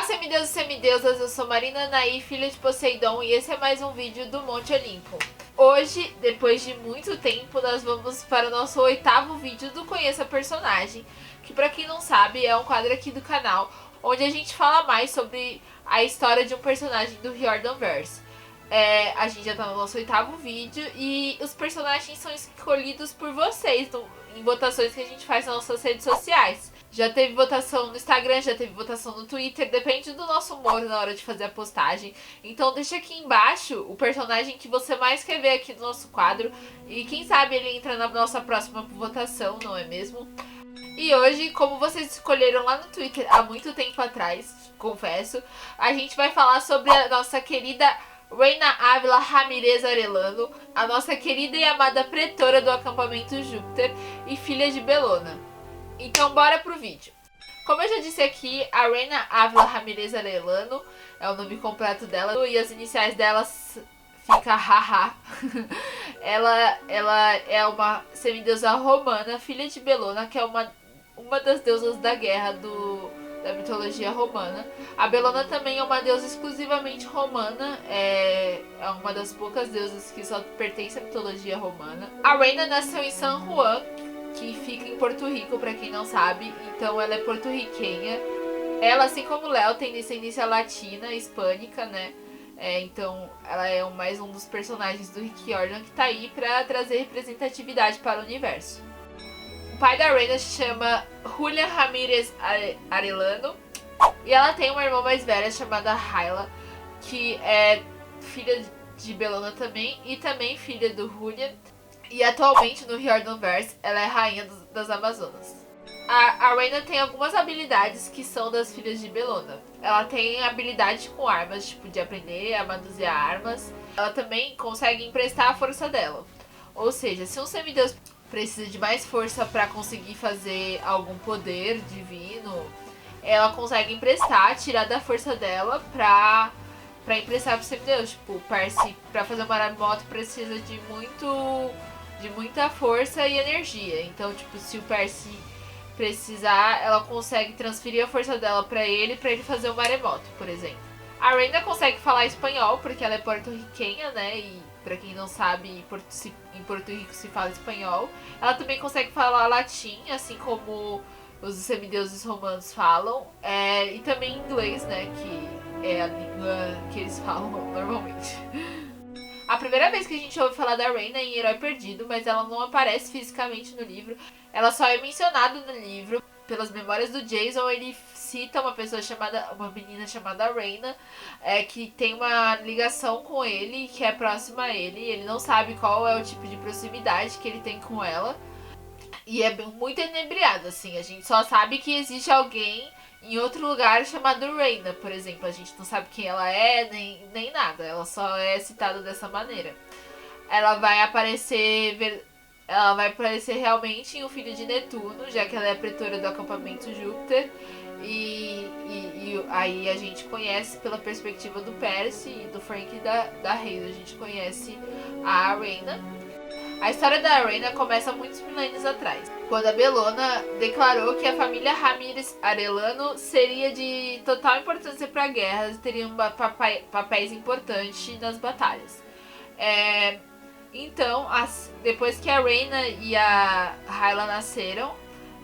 semideuses e semideusas, eu sou Marina Naí, filha de Poseidon, e esse é mais um vídeo do Monte Olimpo. Hoje, depois de muito tempo, nós vamos para o nosso 8º vídeo do Conheça Personagem, que pra quem não sabe é um quadro aqui do canal, onde a gente fala mais sobre a história de um personagem do Riordanverse. A gente já tá no nosso 8º vídeo e os personagens são escolhidos por vocês em votações que a gente faz nas nossas redes sociais. Já teve votação no Instagram, já teve votação no Twitter, depende do nosso humor na hora de fazer a postagem. Então deixa aqui embaixo o personagem que você mais quer ver aqui no nosso quadro e quem sabe ele entra na nossa próxima votação, não é mesmo? E hoje, como vocês escolheram lá no Twitter há muito tempo atrás, confesso, a gente vai falar sobre a nossa querida Reina Ávila Ramírez Arellano, a nossa querida e amada pretora do acampamento Júpiter e filha de Bellona. Então bora pro vídeo. Como eu já disse aqui, a Reina Ávila Ramírez Arellano é o nome completo dela e as iniciais delas fica haha. ela é uma semideusa romana, filha de Bellona, que é uma das deusas da guerra da mitologia romana. A Bellona também é uma deusa exclusivamente romana, é uma das poucas deusas que só pertence à mitologia romana. A Reina nasceu em San Juan, que fica em Porto Rico, pra quem não sabe, então ela é porto-riquenha. Ela, assim como Léo, tem descendência latina, hispânica, né? Então ela é mais um dos personagens do Rick Riordan que tá aí pra trazer representatividade para o universo. O pai da Reina se chama Julian Ramírez Arellano e ela tem uma irmã mais velha chamada Hyla, que é filha de Bellona também e também filha do Julian. E atualmente no Riordanverse ela é rainha das Amazonas. A Reina tem algumas habilidades que são das filhas de Bellona. Ela tem habilidade com armas, tipo de aprender a manusear armas. Ela também consegue emprestar a força dela. Ou seja, se um semideus precisa de mais força para conseguir fazer algum poder divino, ela consegue emprestar, tirar da força dela pra emprestar pro semideus. Tipo, o Percy, pra fazer uma maremoto, precisa de muita força e energia. Então, tipo, se o Percy precisar, ela consegue transferir a força dela pra ele fazer o maremoto, por exemplo. A Reina consegue falar espanhol, porque ela é porto-riquenha, né? E pra quem não sabe, em Porto Rico se fala espanhol. Ela também consegue falar latim, assim como os semideuses romanos falam. E também inglês, né? Que é a língua que eles falam normalmente. A primeira vez que a gente ouve falar da Reina é em Herói Perdido, mas ela não aparece fisicamente no livro. Ela só é mencionada no livro pelas memórias do Jason. Ele cita uma menina chamada Reina, que tem uma ligação com ele, que é próxima a ele. Ele não sabe qual é o tipo de proximidade que ele tem com ela. E é muito enebriado, assim. A gente só sabe que existe alguém em outro lugar chamado Reina, por exemplo. A gente não sabe quem ela é, nem nada. Ela só é citada dessa maneira. Ela vai aparecer realmente em O Filho de Netuno, já que ela é a pretora do acampamento Júpiter. E aí a gente conhece pela perspectiva do Percy e do Frank e da Hazel. A gente conhece a Reina. A história da Reina começa muitos milênios atrás, quando a Bellona declarou que a família Ramírez Arellano seria de total importância para guerras e teriam papéis importantes nas batalhas. Então, depois que a Reina e a Hyla nasceram,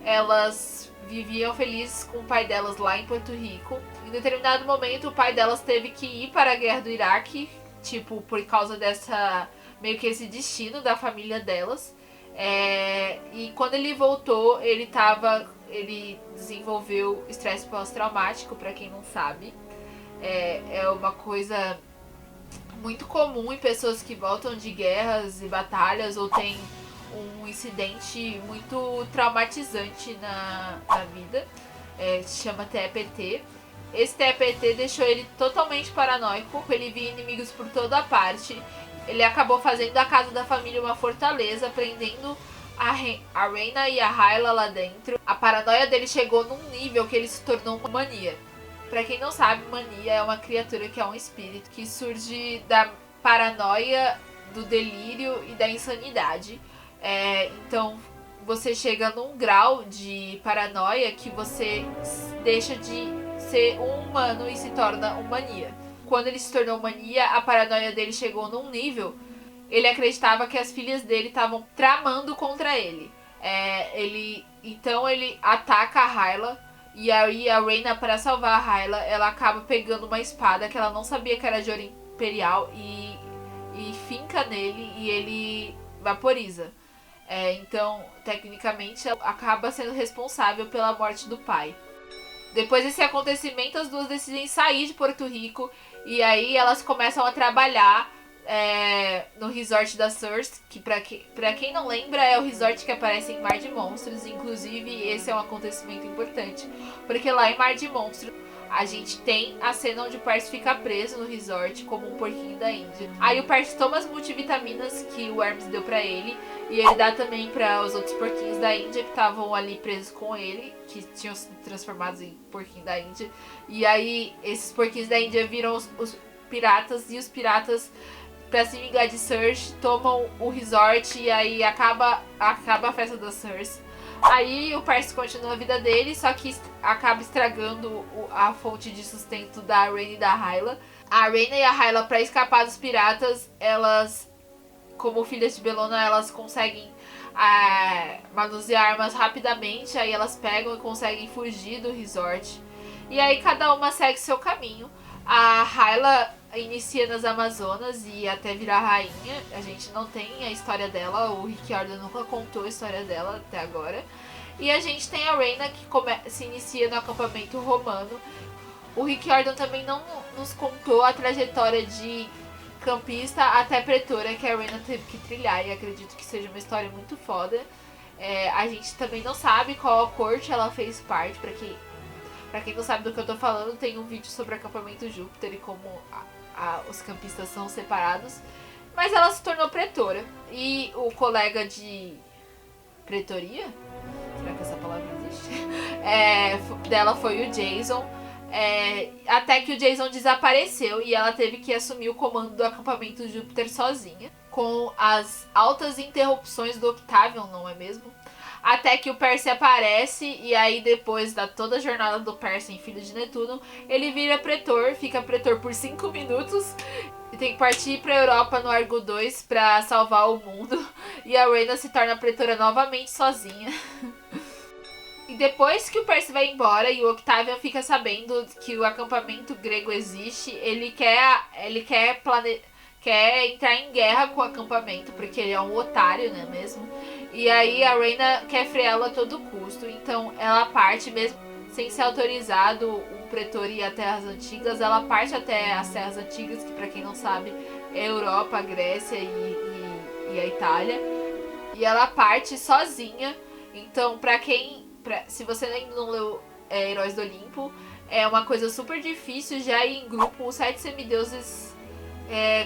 elas viviam felizes com o pai delas lá em Porto Rico. Em determinado momento, o pai delas teve que ir para a guerra do Iraque, tipo, por causa meio que esse destino da família delas. E quando ele voltou, ele desenvolveu estresse pós-traumático, pra quem não sabe. É uma coisa muito comum em pessoas que voltam de guerras e batalhas ou tem um incidente muito traumatizante na vida. Se chama TEPT. Esse TEPT deixou ele totalmente paranoico, ele via inimigos por toda parte. Ele acabou fazendo da casa da família uma fortaleza, prendendo a Reina e a Hyla lá dentro. A paranoia dele chegou num nível que ele se tornou uma mania. Pra quem não sabe, mania é uma criatura que é um espírito que surge da paranoia, do delírio e da insanidade. Então você chega num grau de paranoia que você deixa de ser um humano e se torna um Mania. Quando ele se tornou Mania, a paranoia dele chegou num nível. Ele acreditava que as filhas dele estavam tramando contra ele. Então ele ataca a Hyla. E aí a Reyna, para salvar a Hyla, ela acaba pegando uma espada que ela não sabia que era de ouro imperial e finca nele e ele vaporiza. Então, tecnicamente, ela acaba sendo responsável pela morte do pai. Depois desse acontecimento, as duas decidem sair de Porto Rico e aí elas começam a trabalhar no resort da Cersei, que pra quem não lembra é o resort que aparece em Mar de Monstros. Inclusive esse é um acontecimento importante, porque lá em Mar de Monstros a gente tem a cena onde o Percy fica preso no resort como um porquinho da Índia. Aí o Percy toma as multivitaminas que o Hermes deu pra ele e ele dá também para os outros porquinhos da Índia que estavam ali presos com ele, que tinham sido transformados em porquinho da Índia. E aí esses porquinhos da Índia viram os piratas e os piratas, pra se vingar de Cersei, tomam o resort e aí acaba a festa da Cersei. Aí o Percy continua a vida dele, só que acaba estragando a fonte de sustento da Reyna e da Hyla. A Reyna e a Hyla, pra escapar dos piratas, elas, como filhas de Bellona, elas conseguem manusear armas rapidamente. Aí elas pegam e conseguem fugir do resort. E aí cada uma segue seu caminho. A Hyla inicia nas Amazonas e até virar rainha. A gente não tem a história dela, o Rick Riordan nunca contou a história dela até agora. E a gente tem a Reyna que se inicia no acampamento romano. O Rick Riordan também não nos contou a trajetória de campista até pretora que a Reyna teve que trilhar, e acredito que seja uma história muito foda. A gente também não sabe qual a corte ela fez parte. Pra quem não sabe do que eu tô falando, tem um vídeo sobre o acampamento Júpiter e como os campistas são separados. Mas ela se tornou pretora. E o colega de pretoria, será que essa palavra existe? Dela foi o Jason. Até que o Jason desapareceu e ela teve que assumir o comando do acampamento Júpiter sozinha, com as altas interrupções do Octavian, não é mesmo? Até que o Percy aparece, e aí depois da toda a jornada do Percy em Filho de Netuno, ele vira pretor, fica pretor por 5 minutos, e tem que partir pra Europa no Argo 2 pra salvar o mundo, e a Reyna se torna pretora novamente sozinha. E depois que o Percy vai embora e o Octavian fica sabendo que o acampamento grego existe, ele quer entrar em guerra com o acampamento, porque ele é um otário, não é mesmo? E aí a Reyna quer freá-lo a todo custo, então ela parte, mesmo sem ser autorizado um pretor ir até as Antigas, ela parte até as Terras Antigas, que pra quem não sabe é a Europa, a Grécia e a Itália. E ela parte sozinha, então se você ainda não leu Heróis do Olimpo, é uma coisa super difícil já ir em grupo. Os 7 semideuses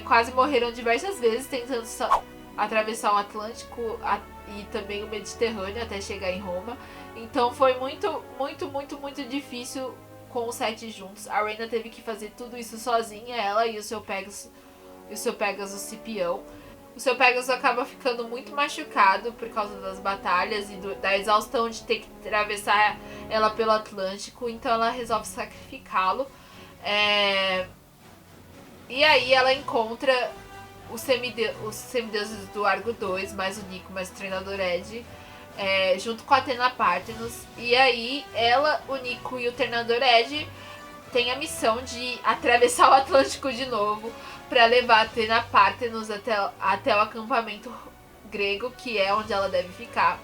quase morreram diversas vezes tentando atravessar o Atlântico e também o Mediterrâneo até chegar em Roma. Então foi muito, muito, muito, muito difícil com os 7 juntos. A Reyna teve que fazer tudo isso sozinha, ela e o seu Pegasus Cipião. O seu Pegasus acaba ficando muito machucado por causa das batalhas e da exaustão de ter que atravessar ela pelo Atlântico, então ela resolve sacrificá-lo. E aí ela encontra os semideuses do Argo 2, mais o Nico, mais o treinador Ed, junto com a Athena Parthenos. E aí ela, o Nico e o treinador Ed têm a missão de atravessar o Atlântico de novo para levar a Athena Parthenos até o acampamento grego, que é onde ela deve ficar.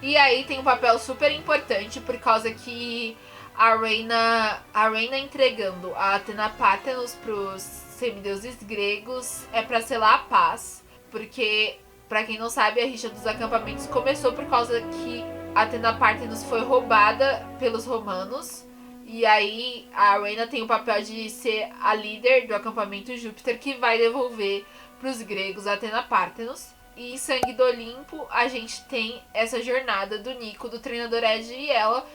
E aí tem um papel super importante, por causa que a Reyna entregando a Athena Parthenos pros semideuses gregos é para selar a paz, porque, pra quem não sabe, a rixa dos acampamentos começou por causa que a Athena Parthenos foi roubada pelos romanos. E aí a Reyna tem o papel de ser a líder do acampamento Júpiter, que vai devolver pros gregos a Athena Parthenos. E em Sangue do Olimpo a gente tem essa jornada do Nico, do treinador Ed e ela,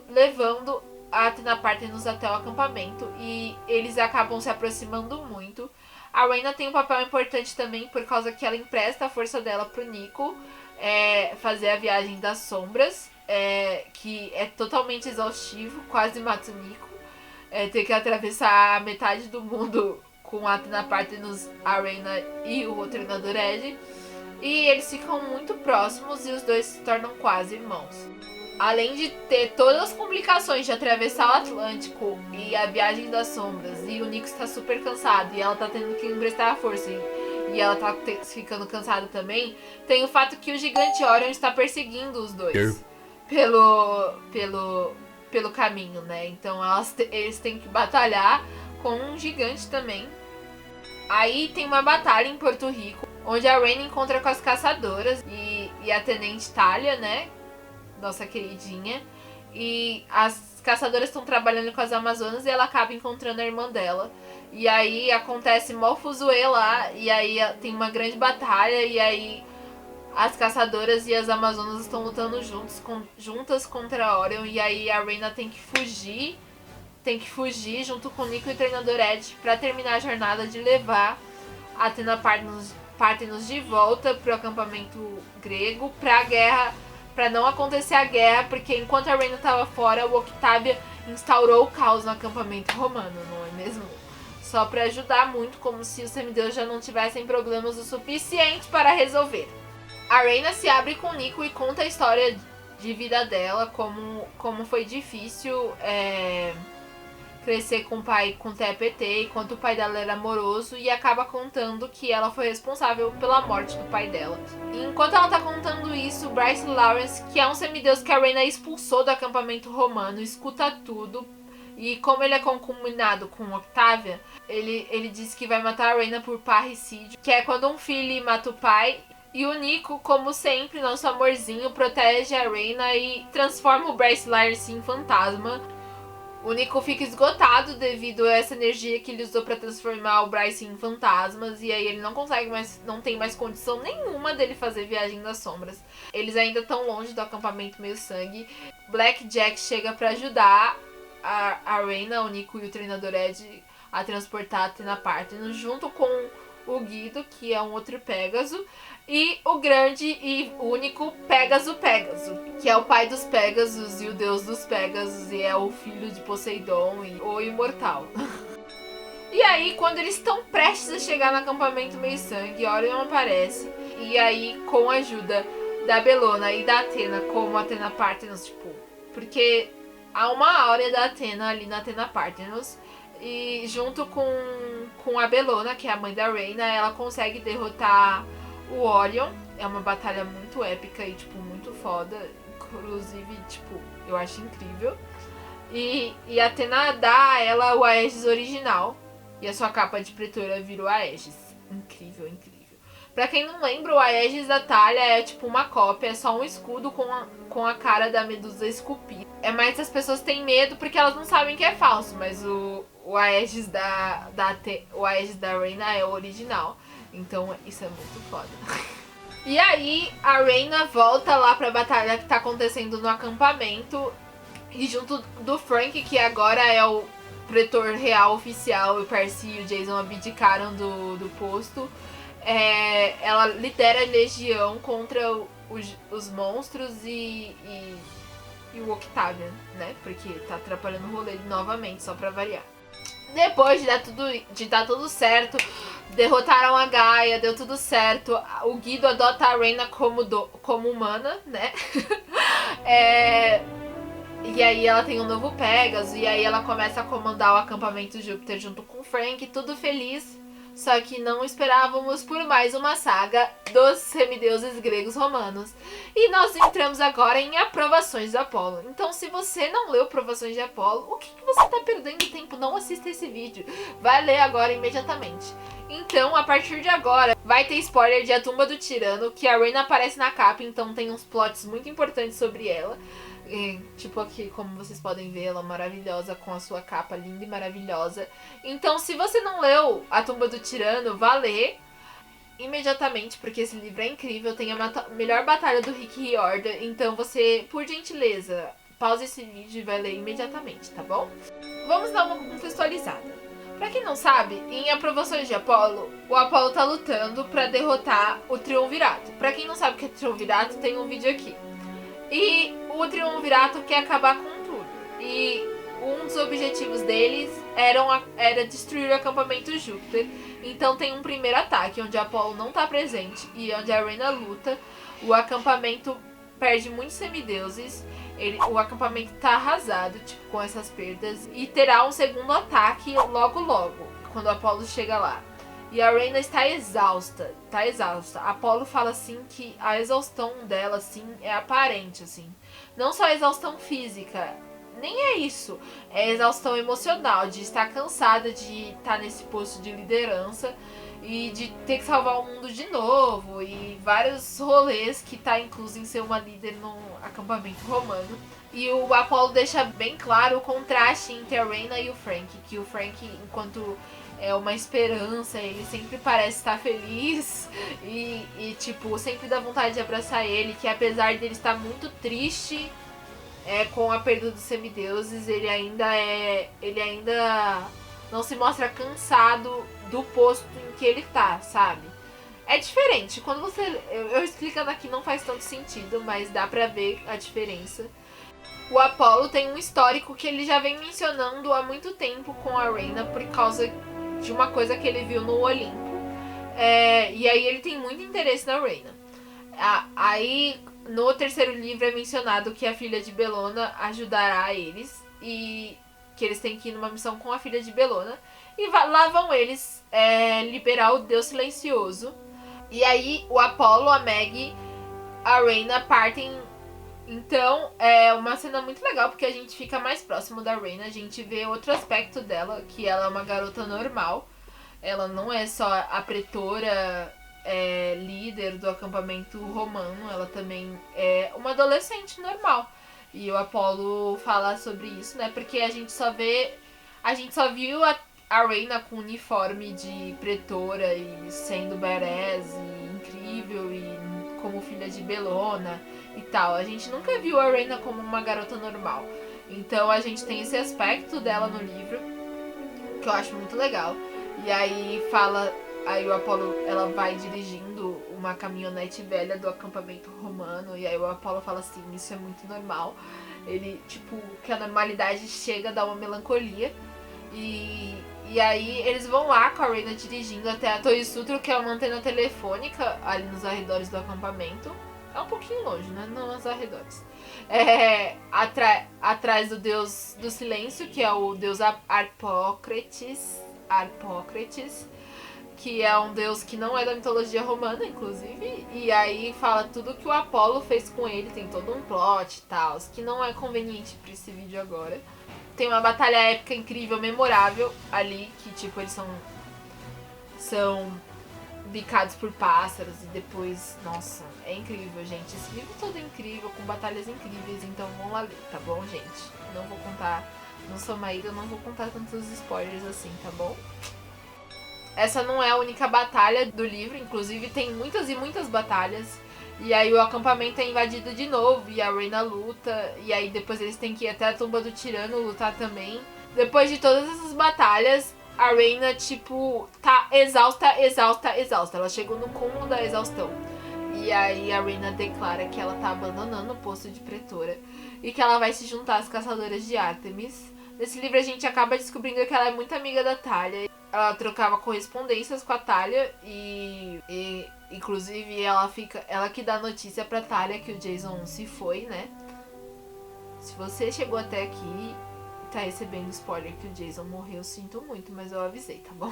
levando a Athena Parthenos até o acampamento, e eles acabam se aproximando muito. A Reyna tem um papel importante também por causa que ela empresta a força dela pro Nico fazer a viagem das sombras, que é totalmente exaustivo, quase mata o Nico. ter que atravessar a metade do mundo com a Athena Parthenos, a Reina e o treinador Ed. E eles ficam muito próximos e os dois se tornam quase irmãos. Além de ter todas as complicações de atravessar o Atlântico e a viagem das sombras, e o Nico está super cansado e ela tá tendo que emprestar a força e ela tá ficando cansada também, tem o fato que o gigante Orion está perseguindo os dois pelo caminho, né? Então eles têm que batalhar com um gigante também. Aí tem uma batalha em Porto Rico, onde a Rain encontra com as caçadoras e a Tenente Talia, né? Nossa queridinha. E as caçadoras estão trabalhando com as Amazonas e ela acaba encontrando a irmã dela. E aí acontece mó fuzuê lá, e aí tem uma grande batalha, e aí as caçadoras e as Amazonas estão lutando juntas contra a Orion, e aí a Reina tem que fugir junto com o Nico e o treinador Ed pra terminar a jornada de levar a Athena Parthenos de volta pro acampamento grego pra guerra, pra não acontecer a guerra, porque enquanto a Reina tava fora, o Octavia instaurou o caos no acampamento romano, não é mesmo? Só pra ajudar muito, como se os semideuses já não tivessem problemas o suficiente para resolver. A Reina se abre com o Nico e conta a história de vida dela, como foi difícil crescer com o pai com TPT, enquanto o pai dela era amoroso, e acaba contando que ela foi responsável pela morte do pai dela. E enquanto ela tá contando isso, Bryce Lawrence, que é um semideus que a Reina expulsou do acampamento romano, escuta tudo. E como ele é concubinado com Octavia, ele diz que vai matar a Reina por parricídio, que é quando um filho mata o pai. E o Nico, como sempre, nosso amorzinho, protege a Reina e transforma o Bryce Lawrence em fantasma. O Nico fica esgotado devido a essa energia que ele usou pra transformar o Bryce em fantasmas. E aí ele não tem mais condição nenhuma dele fazer Viagem das Sombras. Eles ainda estão longe do acampamento Meio Sangue. Black Jack chega pra ajudar a Reina, o Nico e o treinador Ed a transportar a Athena Parthenos, junto com o Guido, que é um outro Pégaso, e o grande e único Pégaso, que é o pai dos Pégasos e o deus dos Pégasos, e é o filho de Poseidon e o imortal. E aí, quando eles estão prestes a chegar no acampamento Meio Sangue, Orion aparece, e aí, com a ajuda da Bellona e da Athena, como a Athena Parthenos, tipo, porque há uma áurea da Athena ali na Athena Parthenos, e junto com a Bellona, que é a mãe da Reina, ela consegue derrotar o Orion. É uma batalha muito épica e, tipo, muito foda. Inclusive, tipo, eu acho incrível. E a Athena dá a ela o Aegis original. E a sua capa de pretora vira o Aegis. Incrível, incrível. Pra quem não lembra, o Aegis da Talia é tipo uma cópia, é só um escudo com a cara da Medusa esculpida. É mais que as pessoas têm medo porque elas não sabem que é falso, mas o Aegis o Aegis da Reina é o original. Então isso é muito foda. E aí a Reina volta lá pra batalha que tá acontecendo no acampamento. E junto do Frank, que agora é o pretor real oficial, e o Percy e o Jason abdicaram do posto. Ela lidera a legião contra os monstros e o Octavian, né? Porque tá atrapalhando o rolê novamente, só pra variar. Depois de dar tudo certo, derrotaram a Gaia, deu tudo certo. O Guido adota a Reina como humana, né? E aí ela tem um novo Pégaso, e aí ela começa a comandar o acampamento Júpiter junto com o Frank, tudo feliz. Só que não esperávamos por mais uma saga dos semideuses gregos romanos. E nós entramos agora em Aprovações de Apolo. Então, se você não leu Aprovações de Apolo, o que você está perdendo tempo? Não assista esse vídeo. Vai ler agora imediatamente. Então, a partir de agora, vai ter spoiler de A Tumba do Tirano, que a Reina aparece na capa, então tem uns plots muito importantes sobre ela. Tipo aqui, como vocês podem ver, ela é maravilhosa com a sua capa linda e maravilhosa. Então, se você não leu A Tumba do Tirano, vá ler imediatamente, porque esse livro é incrível. Tem a melhor batalha do Rick Riordan. Então você, por gentileza, pause esse vídeo e vai ler imediatamente, tá bom? Vamos dar uma contextualizada. Pra quem não sabe, em Aprovações de Apolo, o Apolo tá lutando pra derrotar o Triunvirato. Pra quem não sabe o que é Triunvirato, tem um vídeo aqui. E o Triunvirato quer acabar com tudo. E o um dos objetivos deles era destruir o acampamento Júpiter. Então tem um primeiro ataque, onde a Apollo não tá presente e onde a Reyna luta. O acampamento perde muitos semideuses. O acampamento tá arrasado, tipo, com essas perdas. E terá um segundo ataque logo, quando a Apollo chega lá. E a Reyna está exausta, A Apollo fala, assim, que a exaustão dela, assim, é aparente, assim. Não só a exaustão física, nem é isso. É a exaustão emocional, de estar cansada de estar nesse posto de liderança e de ter que salvar o mundo de novo. E vários rolês que tá incluso em ser uma líder no acampamento romano. E o Apollo deixa bem claro o contraste entre a Reyna e o Frank. Que o Frank, enquanto é uma esperança, ele sempre parece estar feliz e tipo, sempre dá vontade de abraçar ele, que apesar dele estar muito triste com a perda dos semideuses, ele ainda não se mostra cansado do posto em que ele tá, sabe? É diferente, quando você... Eu explicando aqui não faz tanto sentido, mas dá pra ver a diferença. O Apollo tem um histórico que ele já vem mencionando há muito tempo com a Reyna por causa de uma coisa que ele viu no Olimpo. E aí ele tem muito interesse na Reyna. Aí no terceiro livro é mencionado que a filha de Bellona ajudará eles. E que eles têm que ir numa missão com a filha de Bellona. E lá vão eles liberar o Deus Silencioso. E aí o Apollo, a Meg, a Reyna partem. Então é uma cena muito legal, porque a gente fica mais próximo da Reyna. A gente vê outro aspecto dela, que ela é uma garota normal. Ela não é só a pretora líder do acampamento romano. Ela também é uma adolescente normal. E o Apollo fala sobre isso, né? Porque a gente só viu a Reyna com uniforme de pretora e sendo badass e incrível e como filha de Bellona e tal. A gente nunca viu a Reyna como uma garota normal. Então a gente tem esse aspecto dela no livro, que eu acho muito legal. E aí o Apollo, ela vai dirigindo uma caminhonete velha do acampamento romano, e aí o Apollo fala assim, isso é muito normal. Ele, tipo, que a normalidade chega a dar uma melancolia. E aí eles vão lá com a Reyna dirigindo até a Torre Sutro, que é uma antena telefônica ali nos arredores do acampamento. É um pouquinho longe, né? Não nos arredores. Atrás do deus do silêncio, que é o deus Harpócrates, que é um deus que não é da mitologia romana, inclusive. E aí fala tudo que o Apollo fez com ele, tem todo um plot e tal, que não é conveniente pra esse vídeo agora. Tem uma batalha épica incrível, memorável ali, que tipo, eles são bicados por pássaros e depois, nossa, é incrível, gente. Esse livro todo é incrível, com batalhas incríveis, então vão lá ler, tá bom, gente? Não vou contar, não sou Maíra, eu não vou contar tantos spoilers assim, tá bom? Essa não é a única batalha do livro, inclusive tem muitas e muitas batalhas. E aí o acampamento é invadido de novo e a Reyna luta. E aí depois eles têm que ir até a tumba do tirano lutar também. Depois de todas essas batalhas, a Reyna, tipo, tá exausta. Ela chegou no cúmulo da exaustão. E aí a Reyna declara que ela tá abandonando o posto de pretora e que ela vai se juntar às caçadoras de Ártemis. Nesse livro a gente acaba descobrindo que ela é muito amiga da Thalia. Ela trocava correspondências com a Thalia e inclusive ela que dá notícia pra Thalia que o Jason se foi, né? Se você chegou até aqui e tá recebendo spoiler que o Jason morreu, sinto muito, mas eu avisei, tá bom?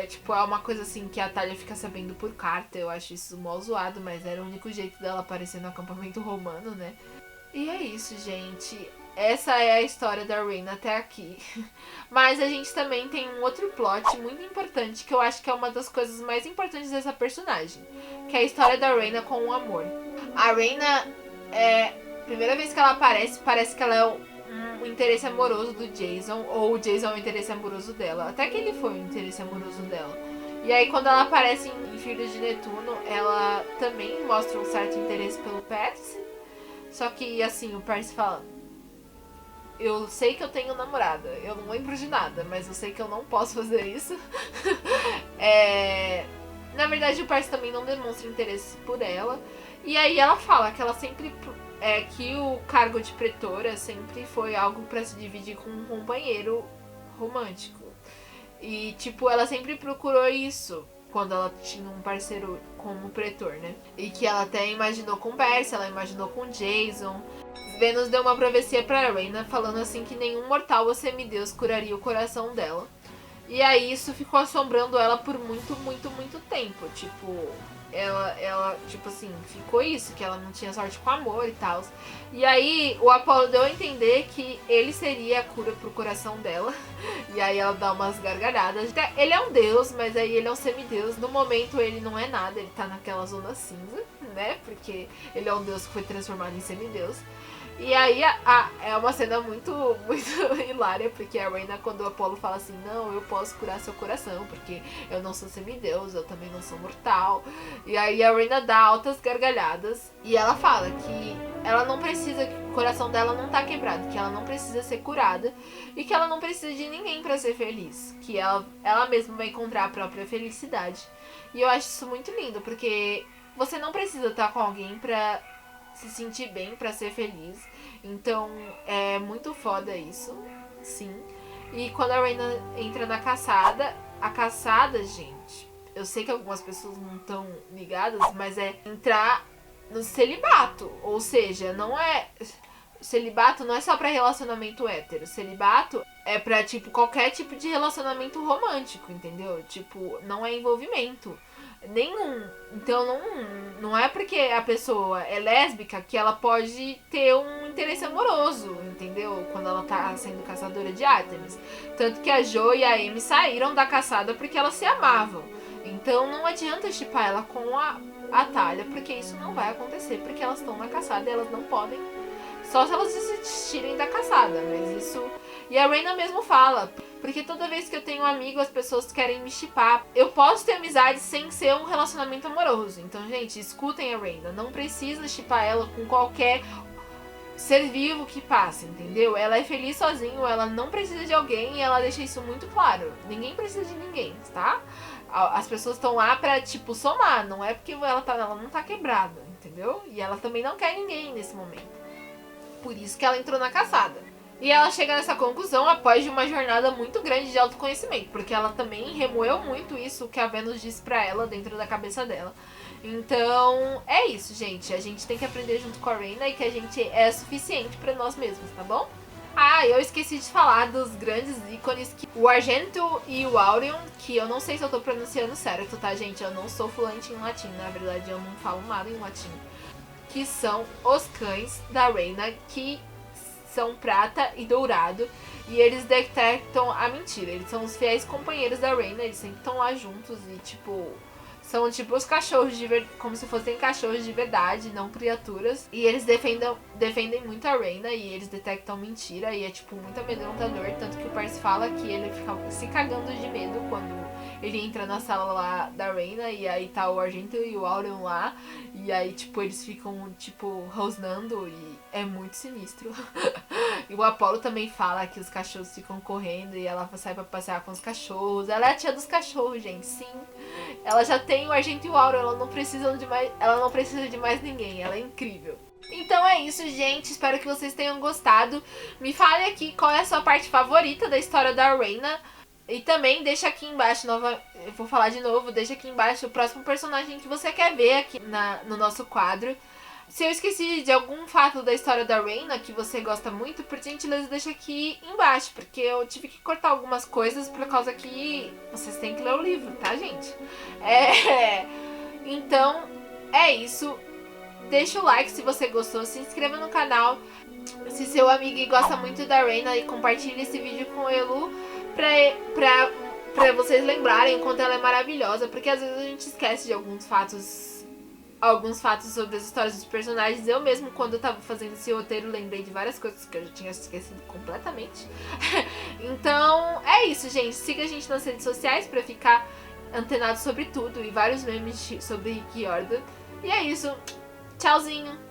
Tipo, é uma coisa assim que a Thalia fica sabendo por carta. Eu acho isso mó zoado, mas era o único jeito dela aparecer no acampamento romano, né? E é isso, gente. Essa é a história da Reyna até aqui. Mas a gente também tem um outro plot muito importante, que eu acho que é uma das coisas mais importantes dessa personagem, que é a história da Reyna com o amor. A Reyna, primeira vez que ela aparece, parece que ela é um interesse amoroso do Jason, ou o Jason é o interesse amoroso dela. Até que ele foi o interesse amoroso dela. E aí quando ela aparece em Filhos de Netuno, ela também mostra um certo interesse pelo Percy. Só que assim, o Percy fala: eu sei que eu tenho namorada, eu não lembro de nada, mas eu sei que eu não posso fazer isso. Na verdade, o Percy também não demonstra interesse por ela. E aí ela fala que ela sempre é que o cargo de pretora sempre foi algo pra se dividir com um companheiro romântico. E, tipo, ela sempre procurou isso quando ela tinha um parceiro como pretor, né? E que ela até imaginou com Percy, ela imaginou com Jason. Vênus deu uma profecia pra Rhaena falando assim que nenhum mortal ou semideus curaria o coração dela. E aí isso ficou assombrando ela por muito tempo. Tipo, ela tipo assim, ficou isso, que ela não tinha sorte com amor e tal. E aí o Apolo deu a entender que ele seria a cura pro coração dela. E aí ela dá umas gargalhadas. Ele é um deus, mas aí ele é um semideus. No momento ele não é nada, ele tá naquela zona cinza, né? Porque ele é um deus que foi transformado em semideus. E aí é uma cena muito hilária, porque a Rhaena, quando o Apolo fala assim, não, eu posso curar seu coração, porque eu não sou semideus, eu também não sou mortal. E aí a Rhaena dá altas gargalhadas e ela fala que ela não precisa, que o coração dela não tá quebrado, que ela não precisa ser curada e que ela não precisa de ninguém pra ser feliz, que ela mesma vai encontrar a própria felicidade. E eu acho isso muito lindo, porque você não precisa estar com alguém pra se sentir bem, pra ser feliz. Então é muito foda isso, sim. E quando a Rhaena entra na caçada, a caçada, gente, eu sei que algumas pessoas não estão ligadas, mas é entrar no celibato. Ou seja, não é... Celibato não é só pra relacionamento hétero. Celibato é pra, tipo, qualquer tipo de relacionamento romântico, entendeu? Tipo, não é envolvimento nenhum. Então não é porque a pessoa é lésbica que ela pode ter um interesse amoroso, entendeu? Quando ela tá sendo caçadora de Artemis. Tanto que a Jo e a Amy saíram da caçada porque elas se amavam. Então não adianta chipar ela com a Thalia, porque isso não vai acontecer, porque elas estão na caçada e elas não podem. Só se elas desistirem da caçada, mas isso... E a Rhaena mesmo fala, porque toda vez que eu tenho um amigo, as pessoas querem me chipar. Eu posso ter amizade sem ser um relacionamento amoroso. Então, gente, escutem a Rhaena. Não precisa chipar ela com qualquer ser vivo que passe, entendeu? Ela é feliz sozinho, ela não precisa de alguém e ela deixa isso muito claro. Ninguém precisa de ninguém, tá? As pessoas estão lá pra, tipo, somar. Não é porque ela não tá quebrada, entendeu? E ela também não quer ninguém nesse momento. Por isso que ela entrou na caçada. E ela chega nessa conclusão após de uma jornada muito grande de autoconhecimento, porque ela também remoeu muito isso que a Vênus disse pra ela dentro da cabeça dela. Então, é isso, gente. A gente tem que aprender junto com a Rhaena e que a gente é suficiente pra nós mesmos, tá bom? Ah, eu esqueci de falar dos grandes ícones, o Argento e o Aurion, que eu não sei se eu tô pronunciando certo, tá, gente? Eu não sou fluente em latim, na verdade eu não falo nada em latim. Que são os cães da Rhaena, que são prata e dourado, e eles detectam a mentira. Eles são os fiéis companheiros da Rhaena, eles sempre estão lá juntos e, tipo, são tipo os cachorros como se fossem cachorros de verdade, não criaturas. E eles defendem muito a Rhaena e eles detectam mentira e é, tipo, muito amedrontador. Tanto que o Percy fala que ele fica se cagando de medo quando ele entra na sala lá da Rhaena e aí tá o Argento e o Aurion lá. E aí, tipo, eles ficam, tipo, rosnando e é muito sinistro. E o Apolo também fala que os cachorros ficam correndo e ela sai pra passear com os cachorros. Ela é a tia dos cachorros, gente, sim. Ela já tem o Argento e o Aurion, ela não precisa de mais ninguém, ela é incrível. Então é isso, gente, espero que vocês tenham gostado. Me fale aqui qual é a sua parte favorita da história da Rhaena. E também deixa aqui embaixo, eu vou falar de novo, deixa aqui embaixo o próximo personagem que você quer ver aqui no nosso quadro. Se eu esqueci de algum fato da história da Rhaena que você gosta muito, por gentileza deixa aqui embaixo, porque eu tive que cortar algumas coisas por causa que vocês têm que ler o livro, tá, gente? Então, é isso. Deixa o like se você gostou, se inscreva no canal se seu amigo gosta muito da Rhaena e compartilhe esse vídeo com o Elu pra vocês lembrarem o quanto ela é maravilhosa, porque às vezes a gente esquece de alguns fatos sobre as histórias dos personagens. Eu mesmo, quando eu tava fazendo esse roteiro, lembrei de várias coisas que eu já tinha esquecido completamente. Então, é isso, gente. Siga a gente nas redes sociais pra ficar antenado sobre tudo e vários memes sobre Rick e Jordan. E é isso. Tchauzinho!